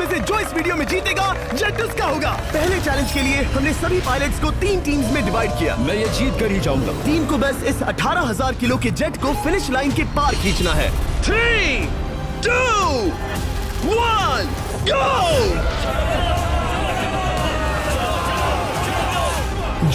में से जो इस वीडियो में जीतेगा जेट उसका होगा। पहले चैलेंज के लिए हमने सभी पायलट्स को 3 टीम्स में डिवाइड किया। मैं ये जीत कर ही जाऊंगा। टीम को बस इस 18,000 किलो के जेट को फिनिश लाइन के पार खींचना है। 3, 2, 1, गो!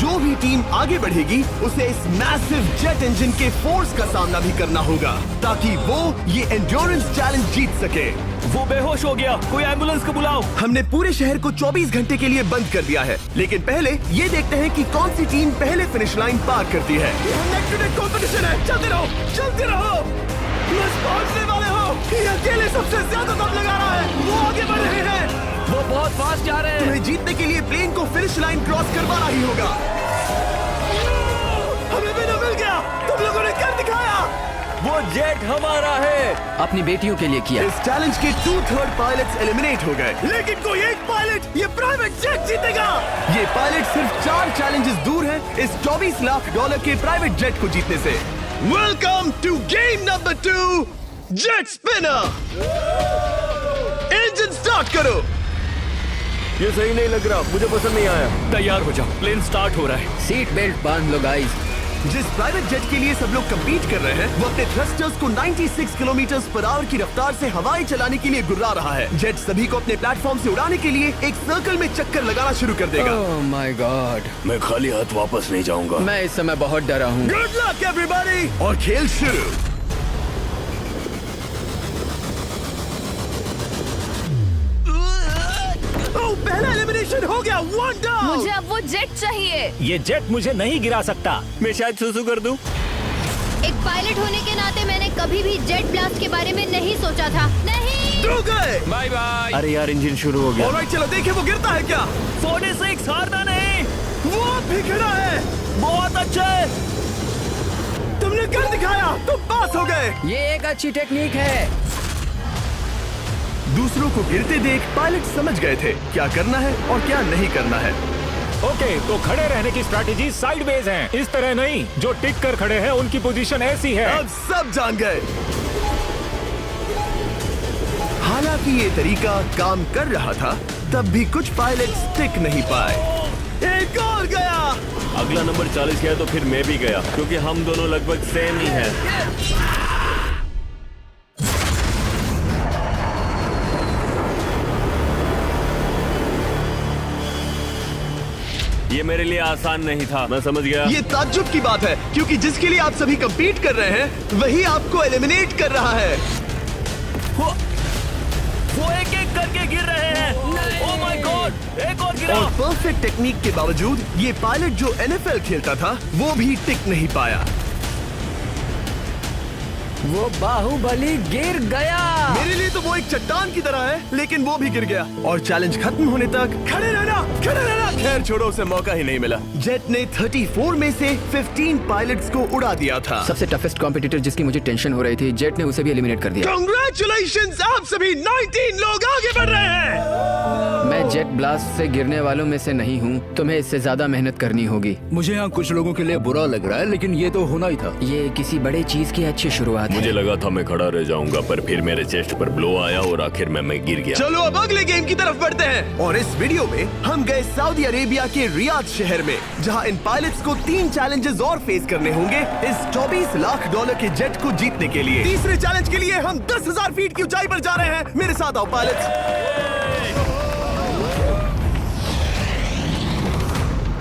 जो भी टीम आगे बढ़ेगी उसे इस मैसिव जेट इंजन के फोर्स का सामना भी करना होगा ताकि वो ये एंड्योरेंस चैलेंज जीत सके। वो बेहोश हो गया, कोई एम्बुलेंस को बुलाओ। हमने पूरे शहर को 24 घंटे के लिए बंद कर दिया है, लेकिन पहले ये देखते हैं कि कौन सी टीम पहले फिनिश लाइन पार करती है। नेक टू नेक कंपटीशन है, चलते रहो। बस पहुंचने वाले हो। ये अकेले सबसे ज्यादा दम लगा रहा है, वो आगे बढ़ रहे हैं। वो बहुत फास्ट जा रहे हैं। तुम्हें जीतने के लिए प्लेन को फिनिश लाइन क्रॉस करवाना ही होगा। हमें भी मिल गया, तुम लोगों ने कर दिखाया। वो जेट हमारा है। अपनी बेटियों के लिए किया। इस चैलेंज के 2/3 पायलट्स एलिमिनेट हो गए, लेकिन कोई एक पायलट ये प्राइवेट जेट जीतेगा। ये पायलट सिर्फ 4 चैलेंजेस दूर है इस $24 लाख के प्राइवेट जेट को जीतने से। Welcome to game number 2, jet spinner. Engine start करो। ये सही नहीं लग रहा, मुझे पसंद नहीं आया। तैयार हो जाओ, प्लेन स्टार्ट हो रहा है। सीट बेल्ट बांध लो गाइस। जिस प्राइवेट जेट के लिए सब लोग कम्पीट कर रहे हैं वो अपने थ्रस्टर्स को 96 किलोमीटर पर आवर की रफ्तार से हवाएं चलाने के लिए गुर्रा रहा है। जेट सभी को अपने प्लेटफॉर्म से उड़ाने के लिए एक सर्कल में चक्कर लगाना शुरू कर देगा। ओह माय गॉड, मैं खाली हाथ वापस नहीं जाऊंगा। मैं इस समय बहुत डरा हूँ। गुड लक एवरीबॉडी, और खेल शुरू। पहला एलिमिनेशन हो गया, 1 डाउन। मुझे अब वो जेट चाहिए। ये जेट मुझे नहीं गिरा सकता। मैं शायद सुसु कर दूं। एक पायलट होने के नाते मैंने कभी भी जेट ब्लास्ट के बारे में नहीं सोचा था। नहीं। दो गए। Bye bye. अरे यार, इंजन शुरू हो गया। ऑलराइट, चलो देखें वो गिरता है क्या। 46 हारना नहीं। वो भी खड़ा है। बहुत अच्छा है। तुमने कर दिखाया, तुम पास हो गए। ये एक अच्छी टेक्निक है। दूसरों को गिरते देख पायलट समझ गए थे क्या करना है और क्या नहीं करना है। ओके, तो खड़े रहने की स्ट्रैटेजी साइडवेज है, इस तरह नहीं। जो टिक कर खड़े हैं उनकी पोजीशन ऐसी है। अब सब जान गए। हालांकि ये तरीका काम कर रहा था, तब भी कुछ पायलट टिक नहीं पाए। एक और गया। अगला नंबर 40 गया तो फिर मैं भी गया, क्योंकि हम दोनों लगभग सेम ही हैं। ये मेरे लिए आसान नहीं था, मैं समझ गया। ये ताज्जुब की बात है, क्योंकि जिसके लिए आप सभी कंपीट कर रहे हैं वही आपको एलिमिनेट कर रहा है। वो एक एक करके गिर रहे हैं। ओह माय गॉड, एक और गिरा। और परफेक्ट टेक्निक के बावजूद ये पायलट जो NFL खेलता था वो भी टिक नहीं पाया। वो बाहुबली गिर गया। मेरे लिए तो वो एक चट्टान की तरह है, लेकिन वो भी गिर गया। और चैलेंज खत्म होने तक खड़े रहना। खैर छोड़ो, उसे मौका ही नहीं मिला। जेट ने 34 में से 15 पायलट्स को उड़ा दिया था। सबसे टफेस्ट कॉम्पिटिटर जिसकी मुझे टेंशन हो रही थी, जेट ने उसे भी एलिमिनेट कर दिया। कांग्रेचुलेशंस, आप सभी 19 लोग आगे बढ़ रहे हैं। मैं जेट ब्लास्ट से गिरने वालों में से नहीं हूँ, तुम्हें इससे ज्यादा मेहनत करनी होगी। मुझे यहाँ कुछ लोगों के लिए बुरा लग रहा है, लेकिन ये तो होना ही था। ये किसी बड़े चीज की अच्छी शुरुआत है। मुझे लगा था मैं खड़ा रह जाऊंगा, पर फिर मेरे चेस्ट पर ब्लो आया और आखिर में मैं गिर गया। चलो अब अगले गेम की तरफ बढ़ते हैं। और इस वीडियो में हम गए सऊदी अरेबिया के रियाद शहर में, जहां इन पायलट्स को 3 चैलेंजेस और फेस करने होंगे इस $24 लाख के जेट को जीतने के लिए। तीसरे चैलेंज के लिए हम 10,000 फीट की ऊंचाई पर जा रहे हैं। मेरे साथ आओ पायलट्स।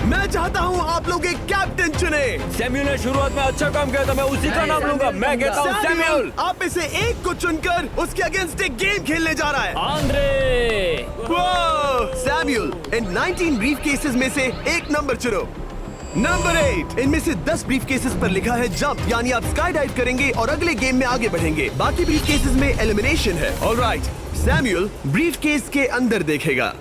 मैं चाहता हूँ आप लोग एक कैप्टन चुने। सैम्यूल ने शुरुआत में अच्छा काम किया था, मैं उसी का नाम लूंगा। मैं कहता हूँ सैम्यूल। आप में से एक को चुनकर उसके अगेंस्ट एक गेम खेलने जा रहा है। आंद्रे। सैम्यूल, इन 19 ब्रीफ केसेस में से एक नंबर चुनो। नंबर 8। इनमें से 10 ब्रीफ केसेस पर लिखा है जंप, यानी आप स्काई डाइव करेंगे और अगले गेम में आगे बढ़ेंगे। बाकी ब्रीफ केसेस में एलिमिनेशन है। ऑलराइट, सैम्यूल ब्रीफ केस के अंदर देखेगा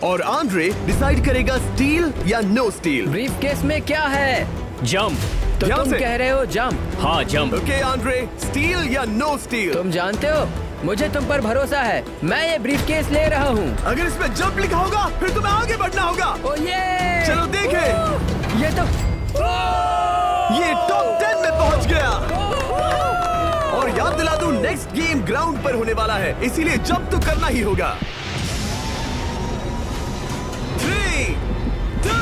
और आंद्रे डिसाइड करेगा स्टील या नो स्टील। ब्रीफ केस में क्या है? जंप। तो ध्यान तुम से। कह रहे हो जंप? हाँ, जंप। ओके आंद्रे, स्टील या नो स्टील? तुम जानते हो, मुझे तुम पर भरोसा है। मैं ये ब्रीफ केस ले रहा हूँ। अगर इसमें जंप लिखा होगा फिर तुम्हें आगे बढ़ना होगा। ओ ये चलो देखें। ये तो ये टॉप 10 में पहुंच गया। और याद दिला दूं, नेक्स्ट गेम ग्राउंड पर होने वाला है, इसीलिए जंप तो करना ही होगा। 3, 2,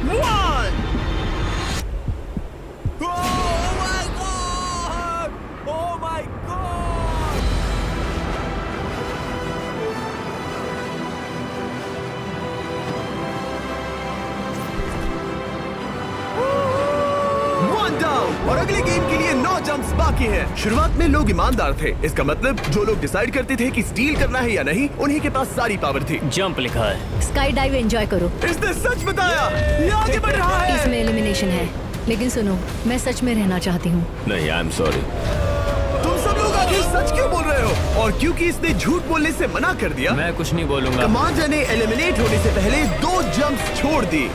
1। और अगले गेम के लिए 9 जंप्स बाकी हैं। शुरुआत में लोग ईमानदार थे, इसका मतलब जो लोग डिसाइड करते थे कि स्टील करना है या नहीं, उन्हीं के पास सारी पावर थी। जंप लिखा है। स्काई डाइव एंजॉय करो। इसने सच बताया, ये आगे बढ़ रहा है। इसमें एलिमिनेशन है, लेकिन सुनो, मैं सच में रहना चाहती हूँ। नहीं, आई एम सॉरी। तुम सब लोग आखिर सच क्यों बोल रहे हो? और क्योंकि इसने झूठ बोलने से मना कर दिया, मैं कुछ नहीं बोलूंगा। कमांडर ने एलिमिनेट होने से पहले 2 जंप्स छोड़ दी।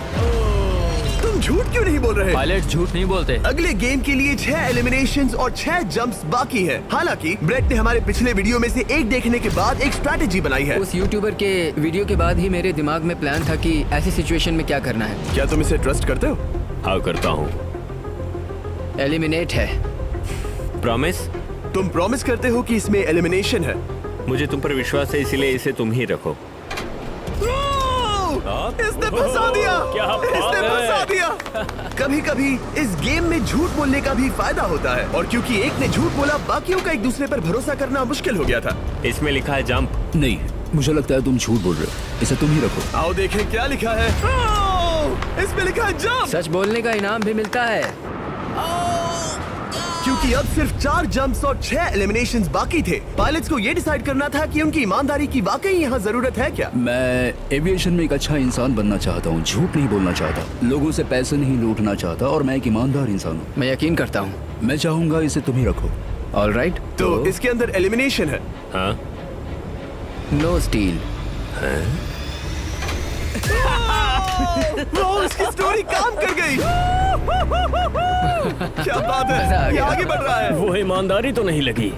तुम झूठ क्यों नहीं बोल रहे? पायलट झूठ नहीं बोलते। अगले गेम के लिए 6 एलिमिनेशंस और 6 जंप्स बाकी है। हालांकि ब्रेट ने हमारे पिछले वीडियो में से एक देखने के बाद एक स्ट्रैटेजी बनाई है। उस यूट्यूबर के वीडियो के बाद ही मेरे दिमाग में प्लान था कि ऐसी सिचुएशन में क्या करना है। क्या तुम इसे ट्रस्ट करते हो? हाँ, करता हूँ। एलिमिनेट है। प्रॉमिस? तुम प्रॉमिस करते हो कि इसमें एलिमिनेशन है? मुझे तुम पर विश्वास है, इसीलिए इसे तुम ही रखो। इसने फंसा दिया। क्या बात इसने है? फंसा दिया। कभी-कभी इस गेम में झूठ बोलने का भी फायदा होता है, और क्योंकि एक ने झूठ बोला, बाकियों का एक दूसरे पर भरोसा करना मुश्किल हो गया था। इसमें लिखा है जंप। नहीं, मुझे लगता है तुम झूठ बोल रहे हो। इसे तुम ही रखो। आओ देखें क्या लिखा है। इसमें लिखा है जंप। सच बोलने का इनाम भी मिलता है। क्योंकि अब सिर्फ 4 जंप्स और 6 एलिमिनेशंस बाकी थे, पायलट्स को ये डिसाइड करना था कि उनकी ईमानदारी की वाकई यहाँ जरूरत है क्या। मैं एविएशन में एक अच्छा इंसान बनना चाहता हूँ, झूठ नहीं बोलना चाहता, लोगों से पैसे नहीं लूटना चाहता, और मैं एक ईमानदार इंसान हूँ। मैं यकीन करता हूँ। मैं चाहूंगा इसे तुम ही रखो। All right. तो इसके अंदर एलिमिनेशन है। हाँ। No steel. उसकी स्टोरी काम कर गई। क्या बात मजा आ है, ये गया। आगे बढ़ रहा है। वो ईमानदारी तो नहीं लगी।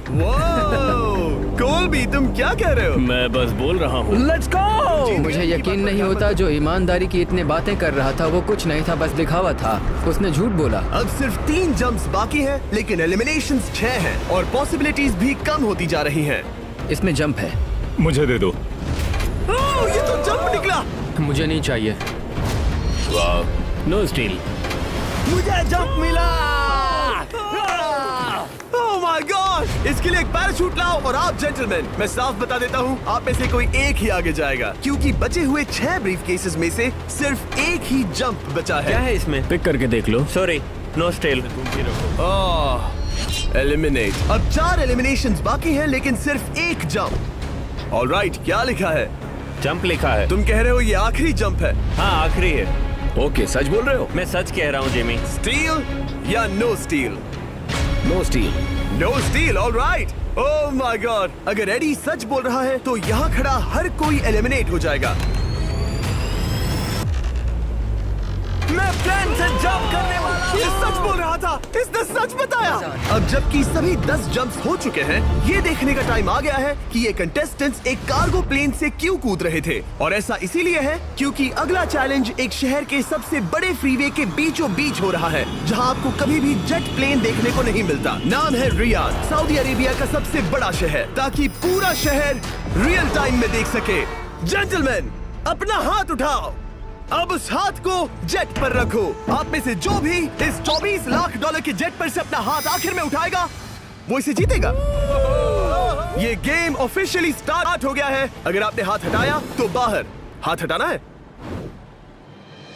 कोलबी, तुम क्या कह रहे हो? मैं बस बोल रहा हूँ। Let's go. मुझे यकीन नहीं होता, जो ईमानदारी की इतने बातें कर रहा था वो कुछ नहीं था, बस दिखावा था। उसने झूठ बोला। अब सिर्फ 3 जंप्स बाकी हैं, लेकिन एलिमिनेशंस 6 हैं, और पॉसिबिलिटीज भी कम होती जा रही हैं। इसमें जंप है। मुझे दे दो। ये तो जंप निकला। मुझे नहीं चाहिए। No steel. मुझे जंप मिला। ओह माय गॉड! इसके लिए एक पैराशूट लाओ। और आप जेंटलमैन, मैं साफ बता देता हूँ, आप में से कोई एक ही आगे जाएगा, क्योंकि बचे हुए 6 ब्रीफ केसेस में से सिर्फ एक ही जंप बचा क्या है। है इसमें? पिक करके देख लो। Sorry, no steel. तुम ही रखो। एलिमिनेट। अब 4 एलिमिनेशंस बाकी हैं, लेकिन सिर्फ एक जंप। ऑलराइट, क्या लिखा है? जंप लिखा है। तुम कह रहे हो ये आखिरी जंप है? हाँ, आखिरी है। ओके, सच बोल रहे हो? मैं सच कह रहा हूँ जिमी। स्टील या no steal? No steal. No steal. Alright. Oh my God! अगर एडी सच बोल रहा है तो यहाँ खड़ा हर कोई एलिमिनेट हो जाएगा। मैं प्लान से जंप करने वाला हूँ। ये सच बोल रहा था, इसने सच बताया। अब जबकि सभी 10 जंप्स हो चुके हैं, ये देखने का टाइम आ गया है कि ये कंटेस्टेंट्स एक कार्गो प्लेन से क्यों कूद रहे थे। और ऐसा इसीलिए है क्योंकि अगला चैलेंज एक शहर के सबसे बड़े फ्रीवे के बीचों बीच हो रहा है, जहाँ आपको कभी भी जेट प्लेन देखने को नहीं मिलता। नाम है रियाद, सऊदी अरेबिया का सबसे बड़ा शहर, ताकि पूरा शहर रियल टाइम में देख सके। जेंटलमैन, अपना हाथ उठाओ। अब उस हाथ को जेट पर रखो। आप में से जो भी इस 24 लाख डॉलर के जेट पर से अपना हाथ आखिर में उठाएगा, वो इसे जीतेगा। ये गेम ऑफिशियली स्टार्ट हो गया है। अगर आपने हाथ हटाया तो बाहर। हाथ हटाना है?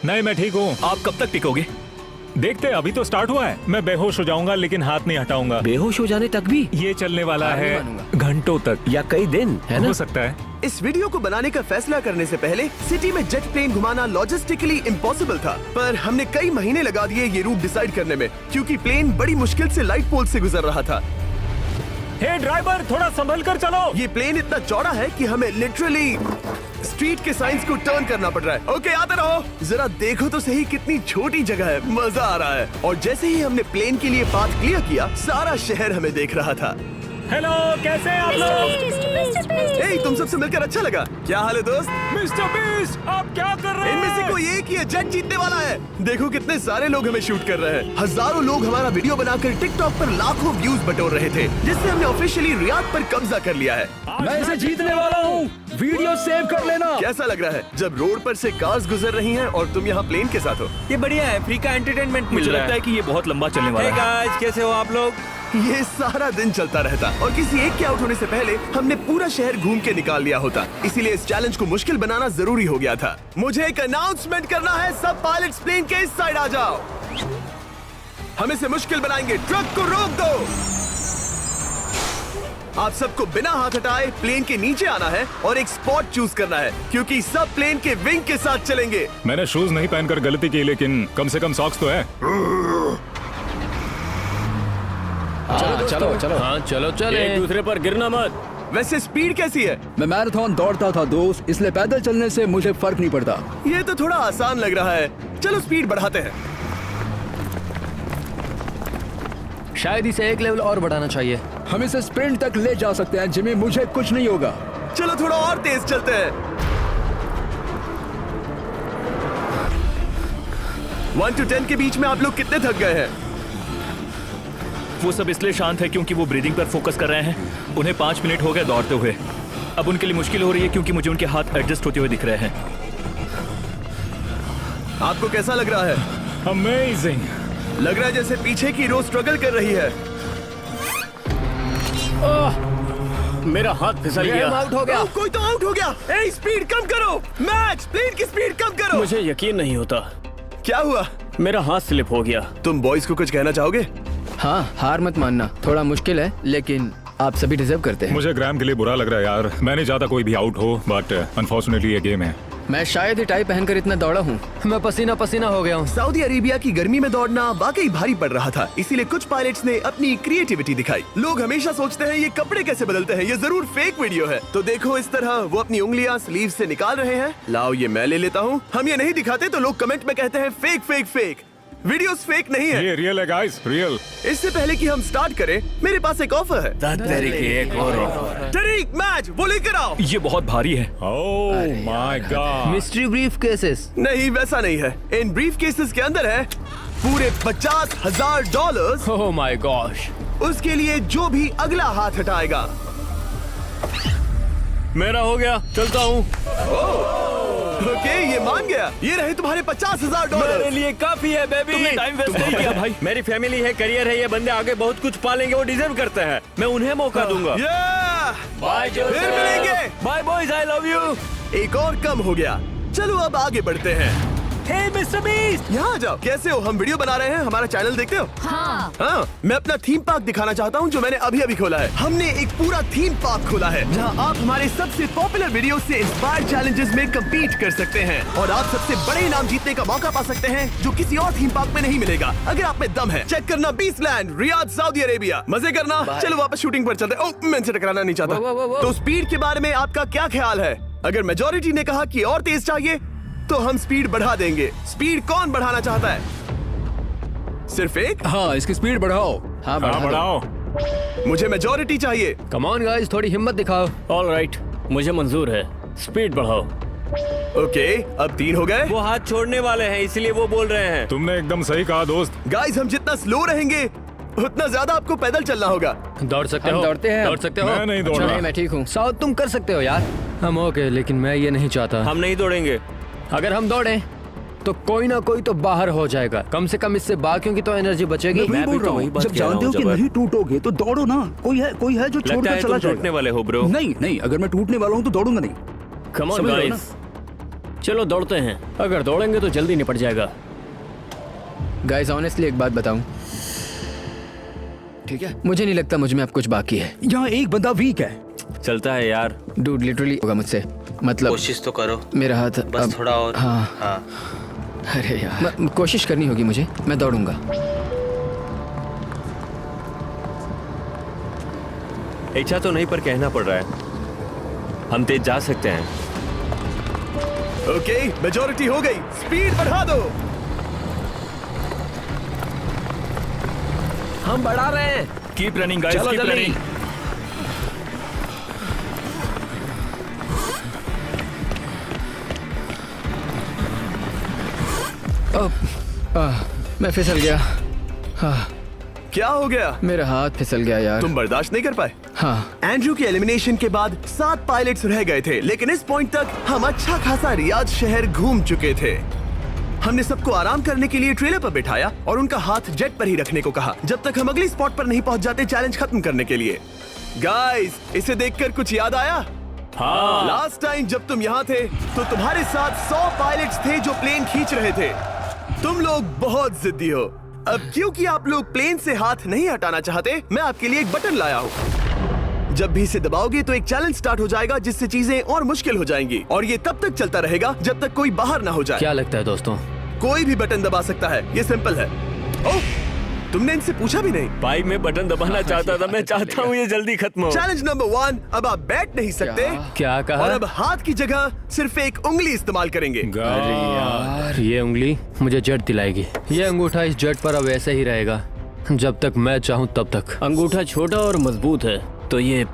नहीं, मैं ठीक हूँ। आप कब तक टिकोगे? देखते, अभी तो स्टार्ट हुआ है। मैं बेहोश हो जाऊंगा, लेकिन हाथ नहीं हटाऊंगा। बेहोश हो जाने तक भी? ये चलने वाला हार नहीं है मानूंगा। घंटों तक, या कई दिन, है ना? हो सकता है। इस वीडियो को बनाने का फैसला करने से पहले सिटी में जेट प्लेन घुमाना लॉजिस्टिकली इम्पॉसिबल था, पर हमने कई महीने लगा दिए ये रूट डिसाइड करने में, क्योंकि प्लेन बड़ी मुश्किल से लाइट पोल से गुजर रहा था। हे ड्राइवर, थोड़ा संभल कर चलो। ये प्लेन इतना चौड़ा है कि हमें लिटरली स्ट्रीट के साइंस को टर्न करना पड़ रहा है। ओके, आते रहो। जरा देखो तो सही कितनी छोटी जगह है, मजा आ रहा है। और जैसे ही हमने प्लेन के लिए पाथ क्लियर किया, सारा शहर हमें देख रहा था। हेलो, कैसे हैं आप लोग? ए, तुम सबसे मिलकर अच्छा लगा। क्या हाल है दोस्त? मिस्टर बीस्ट, आप क्या कर रहे इनमें से हैं? कोई एक ही है जेट जीतने वाला है। देखो कितने सारे लोग हमें शूट कर रहे हैं। हजारों लोग हमारा वीडियो बनाकर टिकटॉक पर लाखों व्यूज बटोर रहे थे, जिससे हमने ऑफिशियली रियाद पर कब्जा कर लिया है। मैं इसे जीतने वाला हूँ। वीडियो सेव कर लेना। कैसा लग रहा है जब रोड पर से कार्स गुजर रही हैं और तुम यहाँ प्लेन के साथ हो? ये बढ़िया है, फ्री का एंटरटेनमेंट मिल मुझे रहा लगता है। है कि ये बहुत लंबा चलने वाला Hey है। guys, कैसे हो आप लोग? ये सारा दिन चलता रहता और किसी एक के आउट होने से पहले हमने पूरा शहर घूम के निकाल लिया होता। इसीलिए इस चैलेंज को मुश्किल बनाना जरूरी हो गया था। मुझे एक अनाउंसमेंट करना है, सब पायलट्स प्लेन के इस साइड आ जाओ। हम इसे मुश्किल बनाएंगे, ट्रक को रोक दो। आप सबको बिना हाथ हटाए प्लेन के नीचे आना है और एक स्पॉट चूज करना है, क्योंकि सब प्लेन के विंग के साथ चलेंगे। मैंने शूज नहीं पहनकर गलती की, लेकिन कम से कम सॉक्स तो है। चलो चलो। हाँ चलो चले, एक दूसरे पर गिरना मत। वैसे स्पीड कैसी है? मैं मैराथन दौड़ता था दोस्त, इसलिए पैदल चलने से मुझे फर्क नहीं पड़ता। ये तो थोड़ा आसान लग रहा है। चलो स्पीड बढ़ाते हैं। शायद इसे एक लेवल और बढ़ाना चाहिए। हम इसे स्प्रिंट तक ले जा सकते हैं जिमी, मुझे कुछ नहीं होगा। चलो थोड़ा और तेज चलते हैं। 1 to 10 के बीच में आप लोग कितने थक गए हैं? वो सब इसलिए शांत है क्योंकि वो ब्रीदिंग पर फोकस कर रहे हैं। उन्हें 5 मिनट हो गए दौड़ते हुए। अब उनके लिए मुश्किल हो रही है क्योंकि मुझे उनके हाथ एडजस्ट होते हुए दिख रहे हैं। आपको कैसा लग रहा है? अमेजिंग। लग रहा है जैसे पीछे की रो स्ट्रगल कर रही है। मेरा हाथ फिसल गया। आउट हो गया। ओह, कोई तो आउट हो गया। ए, स्पीड कम करो। मैक्स, प्लेन की स्पीड कम करो। मुझे यकीन नहीं होता, क्या हुआ? मेरा हाथ स्लिप हो गया। तुम बॉयज को कुछ कहना चाहोगे? हाँ, हार मत मानना। थोड़ा मुश्किल है, लेकिन आप सभी डिजर्व करते हैं। मुझे ग्राम के लिए बुरा लग रहा है यार। मैं नहीं चाहता कोई भी आउट हो, बट अनफॉर्चुनेटली ये गेम है। मैं शायद ही टाई पहनकर इतना दौड़ा हूँ। मैं पसीना पसीना हो गया हूँ। सऊदी अरेबिया की गर्मी में दौड़ना वाकई भारी पड़ रहा था, इसीलिए कुछ पायलट्स ने अपनी क्रिएटिविटी दिखाई। लोग हमेशा सोचते हैं ये कपड़े कैसे बदलते हैं, ये जरूर फेक वीडियो है। तो देखो इस तरह वो अपनी उंगलियां स्लीव से निकाल रहे हैं। लाओ ये मैं ले लेता हूँ। हम ये नहीं दिखाते तो लोग कमेंट में कहते हैं fake fake fake. Videos fake नहीं है। ये रियल है गाइस, रियल। इससे पहले कि हम स्टार्ट करें, मेरे पास एक ऑफर है। एक और तरीक मैच वो लेकर आओ। ये बहुत भारी है। ओह my God. Mystery brief cases. नहीं वैसा नहीं है। इन ब्रीफ केसेस के अंदर है पूरे $50,000। Oh my gosh. उसके लिए जो भी अगला हाथ हटाएगा। मेरा हो गया, चलता हूँ। ओके, ये मान गया। ये रहे तुम्हारे मेरे $50,000। लिए काफी है बेबी। तुमने टाइम वेस्ट नहीं किया भाई। मेरी फैमिली है, करियर है, ये बंदे आगे बहुत कुछ पालेंगे, वो डिजर्व करते हैं। मैं उन्हें मौका दूंगा। बाय, फिर मिलेंगे। Bye boys, I love you. एक और कम हो गया। चलो अब आगे बढ़ते हैं। हे मिस्टर बीस्ट, यहाँ आ जाओ। कैसे हो? हम वीडियो बना रहे हैं, हमारा चैनल देखते हो? हाँ, मैं अपना थीम पार्क दिखाना चाहता हूँ जो मैंने अभी अभी खोला है। हमने एक पूरा थीम पार्क खोला है जहाँ आप हमारे सबसे पॉपुलर वीडियो से इंस्पायर्ड चैलेंजेस में कम्पीट कर सकते हैं और आप सबसे बड़े इनाम जीतने का मौका पा सकते हैं जो किसी और थीम पार्क में नहीं मिलेगा। अगर आप में दम है, चेक करना बीस्टलैंड, रियाद, सऊदी अरेबिया। मजे करना। चलो वापस शूटिंग पर चलते। ओह, मैं इनसे टकराना नहीं चाहता। तो स्पीड के बारे में आपका क्या ख्याल है? अगर मेजोरिटी ने कहा कि और तेज चाहिए तो हम स्पीड बढ़ा देंगे। स्पीड कौन बढ़ाना चाहता है? सिर्फ एक? हाँ, इसकी स्पीड बढ़ाओ। हाँ, बढ़ाओ। मुझे मेजोरिटी चाहिए। कम ऑन गाइस, थोड़ी हिम्मत दिखाओ। ऑल राइट, मुझे मंजूर है। स्पीड बढ़ाओ। ओके, अब 3 हो गए। वो हाथ छोड़ने वाले हैं, इसलिए वो बोल रहे हैं। तुमने एकदम सही कहा दोस्त। गाइस, हम जितना स्लो रहेंगे उतना ज्यादा आपको पैदल चलना होगा। दौड़ सकते हम हो? दौड़ते हैं। दौड़ सकते हो? मैं नहीं दौड़ अच्छा, रहा। नहीं, मैं ठीक हूँ। साउथ तुम कर सकते हो यार। हम ओके, लेकिन मैं ये नहीं चाहता। हम नहीं दौड़ेंगे। अगर हम दौड़े तो कोई ना कोई तो बाहर हो जाएगा। कम से कम इससे बाकियों की तो एनर्जी बचेगी। मैं भी बोल तो रहा वही हूँ, बात जब कह रहा जानते हूँ, हो कि जबर। नहीं टूटोगे तो दौड़ो ना। कोई है जो लगता छोड़कर है चला तुम टूटने जाएगा। वाले हो ब्रो। नहीं, अगर मैं टूटने वाला हूँ तो दौड़ूंगा नहीं। कम ऑन समझ रहे हो गाइस, चलो दौड़ते हैं। अगर दौड़ेंगे तो जल्दी निपट जाएगा। गाइस, ऑनेस्टली एक बात बताऊं, ठीक है, मुझे नहीं लगता मुझ में अब कुछ बाकी है। यहाँ एक बंदा वीक है। चलता है यार। डूड, लिटरली होगा मुझसे। मतलब कोशिश तो करो, मेरा हाथ बस अब, थोड़ा और। हाँ। अरे यार, कोशिश करनी होगी मुझे। मैं दौड़ूंगा। इच्छा तो नहीं पर कहना पड़ रहा है। हम तेज जा सकते हैं। ओके, मेजोरिटी हो गई। स्पीड बढ़ा दो। हम बढ़ा रहे हैं। Keep running guys, keep running. मैं फिसल गया। क्या हो गया? मेरा हाथ फिसल गया यार। तुम बर्दाश्त नहीं कर पाए? हाँ। एंड्रू के एलिमिनेशन के बाद 7 पायलट्स रह गए थे, लेकिन इस पॉइंट तक हम अच्छा खासा रियाद शहर घूम चुके थे। हमने सबको आराम करने के लिए ट्रेलर पर बिठाया और उनका हाथ जेट पर ही रखने को कहा जब तक हम अगली स्पॉट पर नहीं पहुंच जाते चैलेंज खत्म करने के लिए। गाइस, इसे देखकर कुछ याद आया? हाँ। लास्ट टाइम जब तुम यहाँ थे तो तुम्हारे साथ 100 पायलट्स थे जो प्लेन खींच रहे थे। तुम लोग बहुत जिद्दी हो। अब क्योंकि आप लोग प्लेन से हाथ नहीं हटाना चाहते, मैं आपके लिए एक बटन लाया हूँ। जब भी इसे दबाओगे तो एक चैलेंज स्टार्ट हो जाएगा जिससे चीजें और मुश्किल हो जाएंगी और ये तब तक चलता रहेगा जब तक कोई बाहर ना हो जाए। क्या लगता है दोस्तों? कोई भी बटन दबा सकता है, ये सिंपल है। ओह, तुमने इनसे पूछा भी नहीं। भाई मैं बटन दबाना चाहता था, मैं चाहता हूँ ये जल्दी खत्म हो। चैलेंज नंबर 1, अब आप बैठ नहीं सकते। क्या कहा? और अब हाथ की जगह सिर्फ एक उंगली इस्तेमाल करेंगे। अरे यार, ये उंगली मुझे जट दिलाएगी। ये अंगूठा इस जट पर अब ऐसे ही रहेगा जब तक मैं चाहूँ तब तक। अंगूठा छोटा और मजबूत है तो ये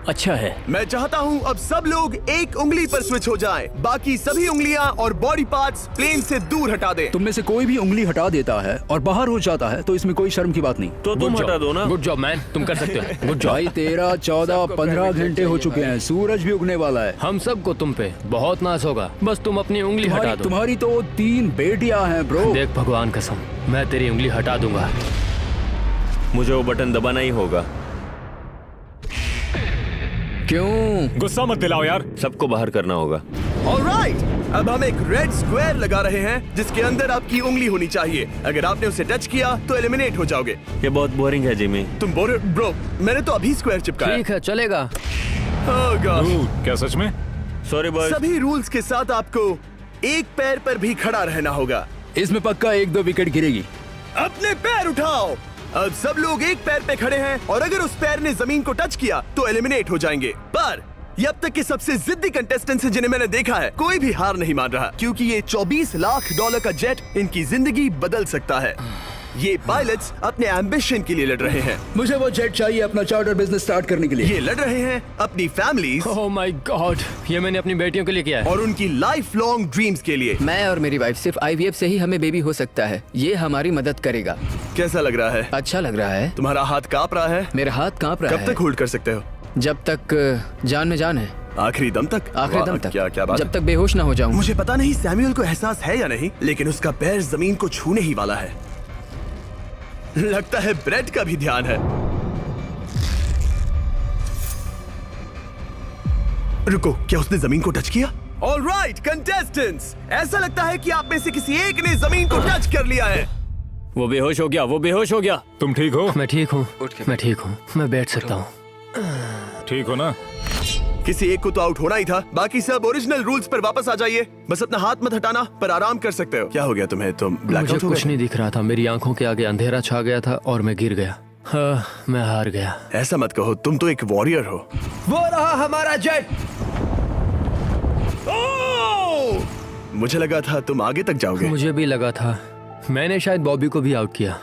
अच्छा है। मैं चाहता हूँ अब सब लोग एक उंगली पर स्विच हो जाएं। बाकी सभी उंगलियां और बॉडी पार्ट्स प्लेन से दूर हटा दें। तुम में से कोई भी उंगली हटा देता है और बाहर हो जाता है तो इसमें कोई शर्म की बात नहीं। तो तुम हटा दो ना। गुड जॉब मैन, तुम कर सकते हो। Good job. भाई 13, 14, 15 घंटे हो चुके हैं, सूरज भी उगने वाला है। हम सबको तुम पे बहुत नाज होगा, बस तुम अपनी उंगली हटा दो। तुम्हारी तो 3 बेटियां हैं ब्रो। देख भगवान कसम, मैं तेरी उंगली हटा दूंगा। मुझे वो बटन दबाना ही होगा। क्यों? गुस्सा मत दिलाओ यार। सबको बाहर करना होगा। ऑलराइट, अब हम एक रेड स्क्वायर लगा रहे हैं जिसके अंदर आपकी उंगली होनी चाहिए। अगर आपने उसे टच किया तो एलिमिनेट हो जाओगे। ये बहुत बोरिंग है जिमी। तुम ब्रो, मैंने तो अभी स्क्वायर चिपकाया। ठीक है, चलेगा। Oh gosh। क्या सच में? Sorry boy. सभी रूल्स के साथ आपको एक पैर पर भी खड़ा रहना होगा। इसमें पक्का 1-2 विकेट गिरेगी। अपने पैर उठाओ। अब सब लोग एक पैर पे खड़े हैं और अगर उस पैर ने जमीन को टच किया तो एलिमिनेट हो जाएंगे। पर ये अब तक के सबसे जिद्दी कंटेस्टेंट्स हैं जिन्हें मैंने देखा है। कोई भी हार नहीं मान रहा क्योंकि ये $24 लाख का जेट इनकी जिंदगी बदल सकता है। ये पायलट्स अपने एम्बिशन के लिए लड़ रहे हैं। मुझे वो जेट चाहिए अपना चार्टर बिजनेस स्टार्ट करने के लिए। ये लड़ रहे हैं अपनी फैमिलीज ओह माय गॉड, ये मैंने अपनी बेटियों के लिए किया है। और उनकी लाइफ लॉन्ग ड्रीम्स के लिए। मैं और मेरी वाइफ सिर्फ IVF से ही हमें बेबी हो सकता है। ये हमारी मदद करेगा। कैसा लग रहा है? अच्छा लग रहा है। तुम्हारा हाथ कांप रहा है? मेरा हाथ कांप रहा है। कब तक होल्ड कर सकते हो? जब तक जान में जान है। आखिरी दम तक? आखिरी वाह, दम तक। क्या बात जब है। तक बेहोश ना हो जाऊं। मुझे पता नहीं सैमुअल को एहसास है या नहीं, लेकिन उसका पैर जमीन को छूने ही वाला है। लगता है ब्रेड का भी ध्यान है। रुको, क्या उसने जमीन को टच किया? ऑलराइट कंटेस्टेंट्स, ऐसा लगता है कि आप में से किसी एक ने जमीन को टच कर लिया है। वो बेहोश हो गया, वो बेहोश हो गया। तुम ठीक हो? मैं ठीक हूँ, मैं ठीक हूँ, मैं बैठ सकता हूँ। ठीक हो ना? किसी एक को तो आउट होना ही था। बाकी सब ओरिजिनल रूल्स पर वापस आ जाइए। बस अपना हाथ मत हटाना, पर आराम कर सकते हो। क्या हो गया तुम्हें? तुम मुझे ब्लैकआउट हो कुछ गए? नहीं दिख रहा था। मेरी आंखों के आगे अंधेरा छा गया था और मैं गिर गया। हाँ, मैं हार गया। ऐसा मत कहो, तुम तो एक वॉरियर हो। वो रहा हमारा जेट। मुझे लगा था तुम आगे तक जाओगे। मुझे भी लगा था। मैंने शायद बॉबी को भी आउट किया।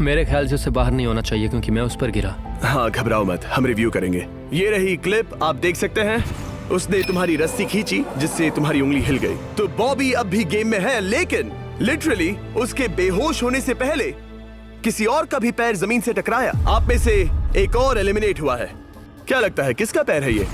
मेरे ख्याल से उसे बाहर नहीं होना चाहिए क्योंकि मैं उस पर गिरा। हाँ, घबराओ मत, हम रिव्यू करेंगे। ये रही क्लिप, आप देख सकते हैं। उसने तुम्हारी रस्सी खींची जिससे तुम्हारी उंगली हिल गई। तो बॉबी अब भी गेम में है, लेकिन लिटरली उसके बेहोश होने से पहले किसी और का भी पैर जमीन से टकराया। आप में से एक और एलिमिनेट हुआ है। क्या लगता है किसका पैर है ये?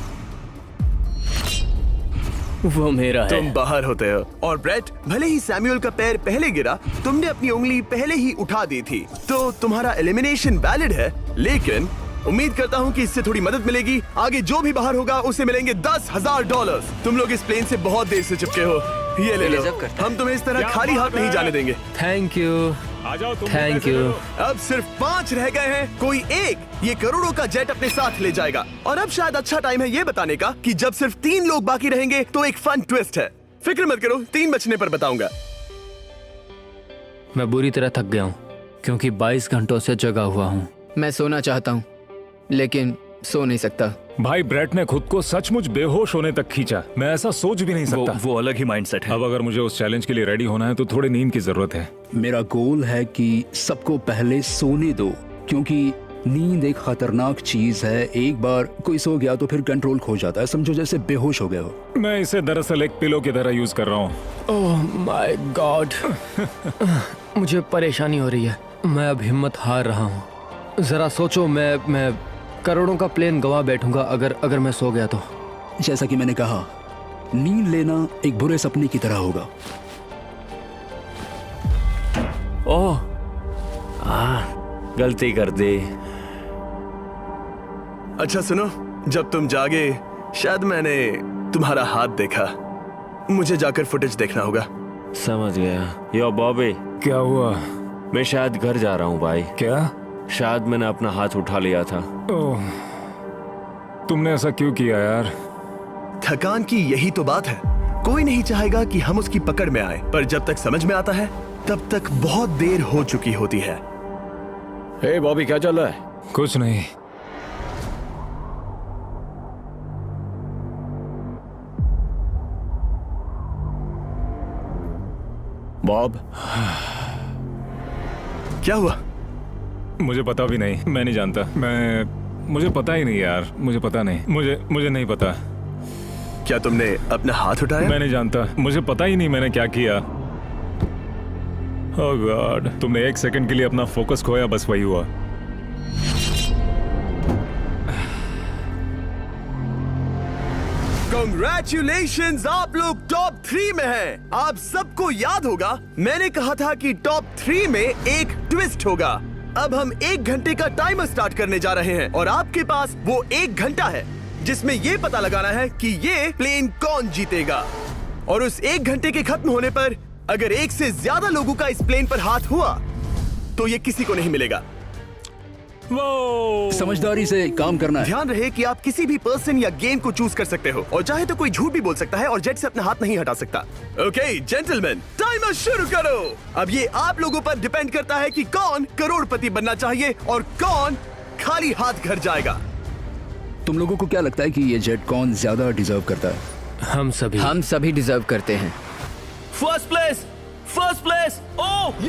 वो मेरा है। तुम बाहर होते हो। और ब्रेट, भले ही सैमुअल का पैर पहले गिरा, तुमने अपनी उंगली पहले ही उठा दी थी, तो तुम्हारा एलिमिनेशन वैलिड है। लेकिन उम्मीद करता हूँ कि इससे थोड़ी मदद मिलेगी। आगे जो भी बाहर होगा उसे मिलेंगे $10,000। तुम लोग इस प्लेन से बहुत देर से चिपके हो, ये ले लो। हम तुम्हें इस तरह खाली हाथ नहीं जाने देंगे। थैंक यू, आ जाओ तुम। Thank you. अब सिर्फ 5 रह गए हैं। कोई एक ये करोड़ों का जेट अपने साथ ले जाएगा। और अब शायद अच्छा टाइम है ये बताने का कि जब सिर्फ 3 लोग बाकी रहेंगे तो एक फन ट्विस्ट है। फिक्र मत करो, 3 बचने पर बताऊंगा। मैं बुरी तरह थक गया हूँ क्योंकि 22 घंटों से जगा हुआ हूँ। मैं सोना चाहता हूँ लेकिन सो नहीं सकता। भाई ब्रेट ने खुद को सचमुच बेहोश होने तक खींचा। मैं ऐसा सोच भी नहीं सकता। वो अलग ही माइंडसेट है। अब अगर मुझे उस चैलेंज के लिए रेडी होना है तो थोड़ी नींद की जरूरत है। मेरा गोल है कि सबको पहले सोने दो, क्योंकि नींद एक खतरनाक चीज है। एक बार कोई सो गया तो फिर कंट्रोल खो जाता है, समझो जैसे बेहोश हो गए हो। मैं इसे दरअसल एक पिलो की तरह यूज कर रहा हूँ। ओह माय गॉड, मुझे परेशानी हो रही है। मैं अब हिम्मत हार रहा हूँ। जरा सोचो, मैं करोड़ों का प्लेन गवा बैठूंगा अगर मैं सो गया तो। जैसा कि मैंने कहा, नींद लेना एक बुरे सपने की तरह होगा। ओह, गलती कर दी। अच्छा सुनो, जब तुम जागे शायद मैंने तुम्हारा हाथ देखा। मुझे जाकर फुटेज देखना होगा। समझ गया। यो बॉबी, क्या हुआ? मैं शायद घर जा रहा हूँ भाई। क्या? शायद मैंने अपना हाथ उठा लिया था। ओह, तुमने ऐसा क्यों किया यार? थकान की यही तो बात है। कोई नहीं चाहेगा कि हम उसकी पकड़ में आए, पर जब तक समझ में आता है तब तक बहुत देर हो चुकी होती है। हे बॉबी, क्या चल रहा है? कुछ नहीं। बॉब, क्या हुआ? मुझे पता भी नहीं, मैं नहीं जानता। मुझे पता ही नहीं यार, मुझे पता नहीं। मुझे नहीं पता। क्या तुमने अपना हाथ उठाया? मैं नहीं जानता, मुझे पता ही नहीं मैंने क्या किया। ओह गॉड, तुमने एक सेकंड के लिए अपना फोकस खोया, बस वही हुआ। Congratulations, आप लोग टॉप 3 में हैं। आप सबको याद होगा मैंने कहा था कि टॉप 3 में एक ट्विस्ट होगा। अब हम 1 घंटे का टाइमर स्टार्ट करने जा रहे हैं और आपके पास वो 1 घंटा है जिसमें ये पता लगाना है कि ये प्लेन कौन जीतेगा। और उस 1 घंटे के खत्म होने पर अगर 1 से ज्यादा लोगों का इस प्लेन पर हाथ हुआ तो ये किसी को नहीं मिलेगा। समझदारी से काम करना है। ध्यान रहे कि आप किसी भी पर्सन या गेम को चूज कर सकते हो और चाहे तो कोई झूठ भी बोल सकता है और जेट से अपना हाथ नहीं हटा सकता। ओके जेंटलमैन, टाइमर शुरू करो। अब ये आप लोगों पर डिपेंड करता है कि कौन करोड़पति बनना चाहिए और कौन खाली हाथ घर जाएगा। तुम लोगों को क्या लगता है कि ये जेट कौन ज्यादा डिजर्व करता है? हम सभी डिजर्व करते हैं। First place, first place. Oh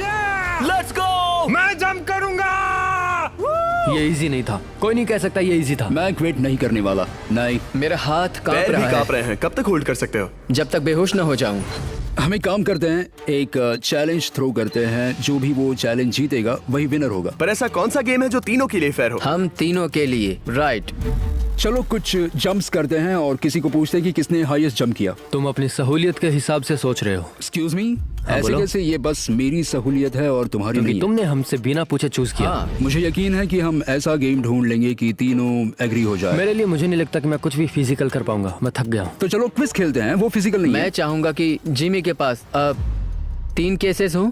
let's go. मैं जंप करूंगा। ये इजी नहीं था, कोई नहीं कह सकता ये इजी था। मैं क्विट नहीं करने वाला। नहीं, मेरा हाथ कांप पैर रहा भी है। कांप रहे हैं। कब तक होल्ड कर सकते हो? जब तक बेहोश न हो जाऊं। हम एक काम करते हैं, एक चैलेंज थ्रो करते हैं। जो भी वो चैलेंज जीतेगा वही विनर होगा। पर ऐसा कौन सा गेम है जो तीनों के लिए फेयर हो? हम तीनों के लिए। राइट। चलो कुछ जंप्स करते हैं और किसी को पूछते हैं कि किसने हाईएस्ट जंप किया। तुम अपनी सहूलियत के हिसाब से सोच रहे हो। एक्सक्यूज मी, ऐसे बोलो। कैसे? ये बस मेरी सहूलियत है और तुम्हारी क्योंकि नहीं है। तुमने हमसे बिना पूछे चूज किया। हाँ, मुझे यकीन है कि हम ऐसा गेम ढूंढ लेंगे कि तीनों एग्री हो जाए। मेरे लिए मुझे नहीं लगता कि मैं कुछ भी फिजिकल कर पाऊंगा, मैं थक गया हूँ। तो चलो क्विज खेलते हैं। वो फिजिकल नहीं मैं है। चाहूंगा कि जिमी के पास 3 केसेस हों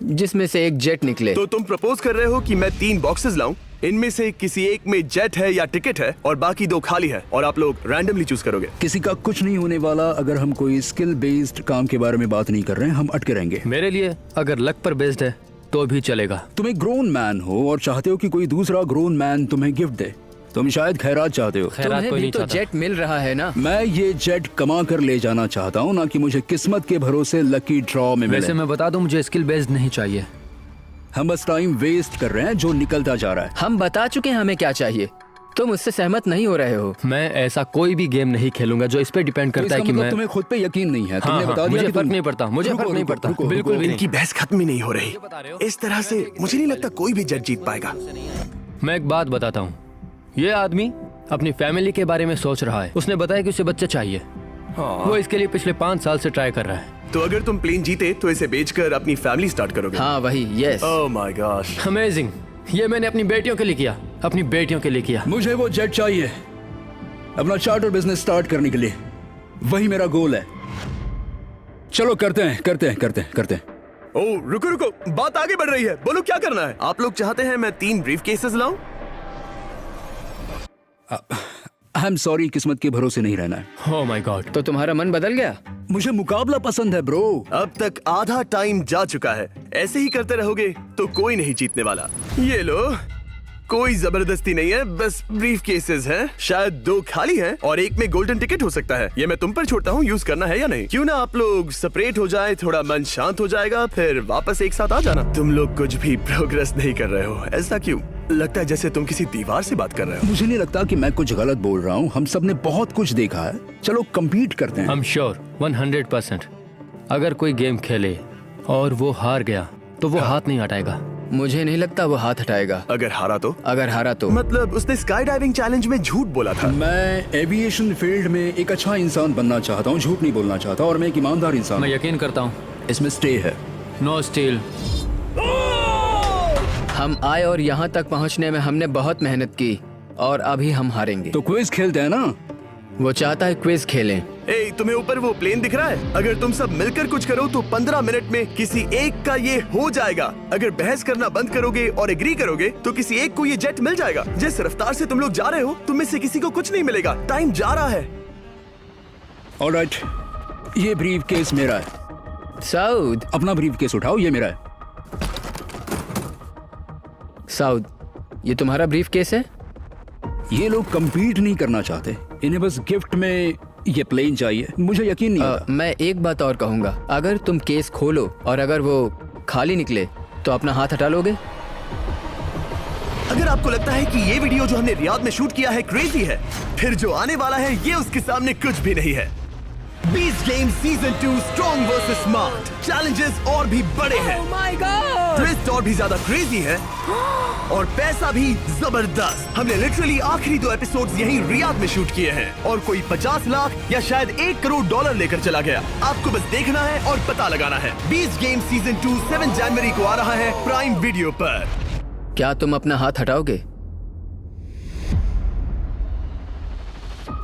जिसमें से एक जेट निकले। तो तुम प्रपोज कर रहे हो कि मैं 3 बॉक्सेस लाऊं, इनमें से किसी एक में जेट है या टिकट है और बाकी 2 खाली है और आप लोग रैंडमली चूज करोगे। किसी का कुछ नहीं होने वाला। अगर हम कोई स्किल बेस्ड काम के बारे में बात नहीं कर रहे हैं, हम अटके रहेंगे। मेरे लिए अगर लक पर बेस्ड है तो भी चलेगा। तुम एक ग्रोन मैन हो और चाहते हो कि कोई दूसरा ग्रोन मैन तुम्हें गिफ्ट दे। तुम शायद खैरात चाहते हो। खैरात तुम्हें कोई भी नहीं तो चाहता। जेट मिल रहा है ना। मैं ये जेट कमा कर ले जाना चाहता हूँ, ना कि मुझे किस्मत के भरोसे लकी ड्रॉ में वैसे मिले। मैं बता दूं, मुझे स्किल बेस्ड नहीं चाहिए। हम बस टाइम वेस्ट कर रहे हैं जो निकलता जा रहा है। हम बता चुके हैं हमें क्या चाहिए। तुम उससे सहमत नहीं हो रहे हो। मैं ऐसा कोई भी गेम नहीं खेलूंगा जो इस पे डिपेंड तो करता है इसका कि मतलब मैं तुम्हें खुद पे यकीन नहीं है। हाँ, तुमने हाँ, बता दिया मुझे कि फर्क तुम- नहीं पड़ता, मुझे रुको, फर्क नहीं रुको, पड़ता, रुको, बिल्कुल भी इनकी बहस खत्म ही नहीं हो रही। बता रहे हो? इस तरह से मुझे नहीं लगता कोई भी जेट जीत पाएगा। मैं एक बात बताता हूँ। ये आदमी अपनी फैमिली के बारे में सोच रहा है। उसने बताया कि उसे बच्चे चाहिए। वो इसके लिए पिछले 5 साल से ट्राई कर रहा है। तो अगर तुम प्लेन जीते तो इसे बेचकर अपनी फैमिली स्टार्ट करोगे? हाँ वही, yes. Oh my gosh. Amazing. ये मैंने अपनी बेटियों के लिए किया, अपनी बेटियों के लिए किया। मुझे वो जेट चाहिए अपना चार्टर बिजनेस स्टार्ट करने के लिए। वही मेरा गोल है। चलो करते हैं। ओह रुको रुको, बात आगे बढ़ रही है। बोलो क्या करना है? आप लोग चाहते हैं मैं 3 ब्रीफ केसेस लाऊं? आई एम सॉरी, किस्मत के भरोसे नहीं रहना है। ओह माय गॉड। तो तुम्हारा मन बदल गया? मुझे मुकाबला पसंद है ब्रो। अब तक आधा टाइम जा चुका है। ऐसे ही करते रहोगे तो कोई नहीं जीतने वाला। ये लो, कोई जबरदस्ती नहीं है, बस ब्रीफ केसेस हैं। शायद 2 खाली हैं और एक में गोल्डन टिकट हो सकता है। ये मैं तुम पर छोड़ता हूँ, यूज करना है या नहीं। क्यों ना आप लोग सेपरेट हो जाए, थोड़ा मन शांत हो जाएगा, फिर वापस एक साथ आ जाना। तुम लोग कुछ भी प्रोग्रेस नहीं कर रहे हो, ऐसा क्यों? लगता है जैसे तुम किसी दीवार से बात कर रहे हो। मुझे नहीं लगता कि मैं कुछ गलत बोल रहा हूँ। हम सब ने बहुत कुछ देखा है। चलो कम्पीट करते हैं। I'm sure 100%। अगर कोई गेम खेले और वो हार गया तो वो हाथ नहीं हटाएगा। मुझे नहीं लगता वो हाथ हटाएगा। अगर हारा तो? अगर हारा तो मतलब उसने स्काई डाइविंग चैलेंज में झूठ बोला था। मैं एविएशन फील्ड में एक अच्छा इंसान बनना चाहता हूँ, झूठ नहीं बोलना चाहता, और मैं एक ईमानदार इंसान मैं हूँ। यकीन करता हूँ। इसमें स्टे है। No steal. हम आए और यहाँ तक पहुँचने में हमने बहुत मेहनत की और अभी हम हारेंगे। तो क्विज खेलते हैं ना? वो चाहता है क्विज खेलें। ए, तुम्हें ऊपर वो प्लेन दिख रहा है? अगर तुम सब मिलकर कुछ करो तो 15 मिनट में किसी एक का ये हो जाएगा। अगर बहस करना बंद करोगे और एग्री करोगे तो किसी एक को ये जेट मिल जाएगा। जिस रफ्तार से तुम लोग जा रहे हो, तुम में से किसी को कुछ नहीं मिलेगा। टाइम जा रहा है। ऑलराइट, ये ब्रीफ केस मेरा है। साउद, अपना ब्रीफ केस उठाओ, ये मेरा है। साउद, ये तुम्हारा ब्रीफ केस है? ये लोग compete नहीं करना चाहते, इन्हें बस गिफ्ट में ये प्लेन चाहिए। मुझे यकीन नहीं होता। मैं एक बात और कहूंगा, अगर तुम केस खोलो और अगर वो खाली निकले तो अपना हाथ हटा लोगे? अगर आपको लगता है कि ये वीडियो जो हमने रियाद में शूट किया है क्रेजी है, फिर जो आने वाला है ये उसके सामने कुछ भी नहीं है। Beast game season 2 strong versus smart challenges और भी बड़े हैं। ट्विस्ट और भी ज्यादा क्रेजी है और पैसा भी जबरदस्त। हमने लिटरली आखिरी 2 एपिसोड्स यहीं रियाद में शूट किए हैं और कोई 50 लाख या शायद $1 करोड़ लेकर चला गया। आपको बस देखना है और पता लगाना है। बीस्ट गेम सीजन 2 7 जनवरी को आ रहा है प्राइम वीडियो पर। क्या तुम अपना हाथ हटाओगे?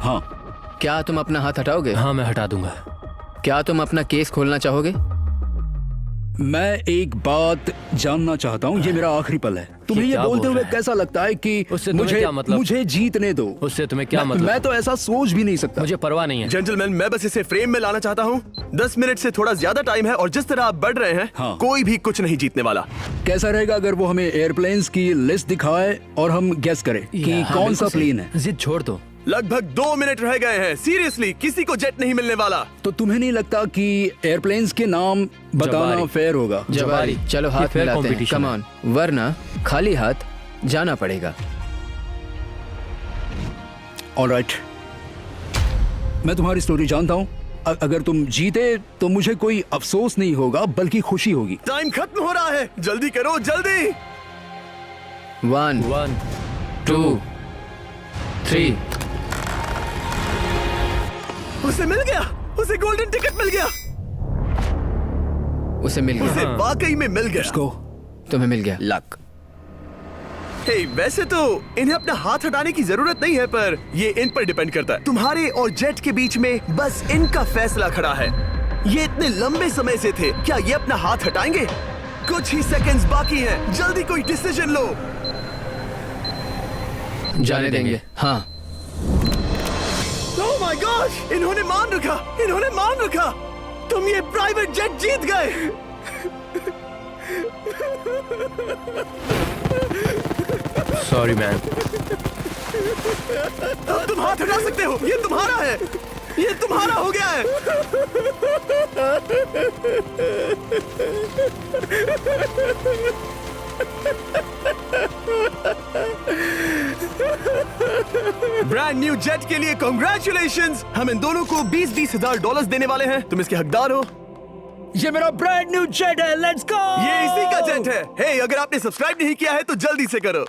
हाँ। क्या तुम अपना हाथ हटाओगे? हाँ, मैं हटा दूंगा। क्या तुम अपना केस खोलना चाहोगे? मैं एक बात जानना चाहता हूँ, ये मेरा आखिरी पल है। तुम्हें ये क्या बोलते बोल हुए रहा है? कैसा लगता है कि उससे तुम्हें मुझे क्या मतलब? मुझे जीतने दो। उससे तुम्हें क्या मतलब? मैं तो ऐसा सोच भी नहीं सकता। मुझे परवाह नहीं है। जेंटलमैन, मैं बस इसे फ्रेम में लाना चाहता हूँ। 10 मिनट से थोड़ा ज्यादा टाइम है और जिस तरह आप बढ़ रहे हैं, हाँ। कोई भी कुछ नहीं जीतने वाला। कैसा रहेगा अगर वो हमें एयरप्लेन्स की लिस्ट दिखाए और हम गेस करें कि हाँ, कौन सा बिल्कुल सही। प्लेन है? जिद छोड़ दो। लगभग 2 मिनट रह गए हैं। सीरियसली, किसी को जेट नहीं मिलने वाला। तो तुम्हें नहीं लगता कि एयरप्लेन्स के नाम बताना जवारी। फेयर होगा? जवारी। चलो ये हाथ fair मिलाते हैं। competition कम है। ऑन, वरना खाली हाथ जाना पड़ेगा। ऑलराइट, मैं तुम्हारी स्टोरी जानता हूँ। अगर तुम जीते तो मुझे कोई अफसोस नहीं होगा बल्कि खुशी होगी। टाइम खत्म हो रहा है, जल्दी करो, जल्दी। 1 1 2 3। उसे मिल गया, उसे गोल्डन टिकट मिल गया। उसे मिल उसे गया। वाकई में मिल गया। को तुम्हें मिल गया। लक। हे, वैसे तो इन्हें अपना हाथ हटाने की जरूरत नहीं है, पर ये इन पर डिपेंड करता है। तुम्हारे और जेट के बीच में बस इनका फैसला खड़ा है। ये इतने लंबे समय से थे, क्या ये अपना हाथ हटाएंगे? कुछ ही सेकंड्स बाकी हैं, जल्दी कोई डिसीजन लो। जाने देंगे। हाँ। ओह माय गॉड, इन्होंने मान रखा, इन्होंने मान रखा। तुम ये प्राइवेट जेट जीत गए। Sorry man. अब तुम हाथ हटा सकते हो, ये तुम्हारा है, ये तुम्हारा हो गया है। ब्रांड न्यू जेट के लिए कांग्रेचुलेशंस। हम इन दोनों को 20-20 हजार डॉलर देने वाले हैं। तुम इसके हकदार हो। ये मेरा ब्रांड न्यू जेट है, लेट्स गो। ये इसी का जेट है। हे, अगर आपने सब्सक्राइब नहीं किया है तो जल्दी से करो।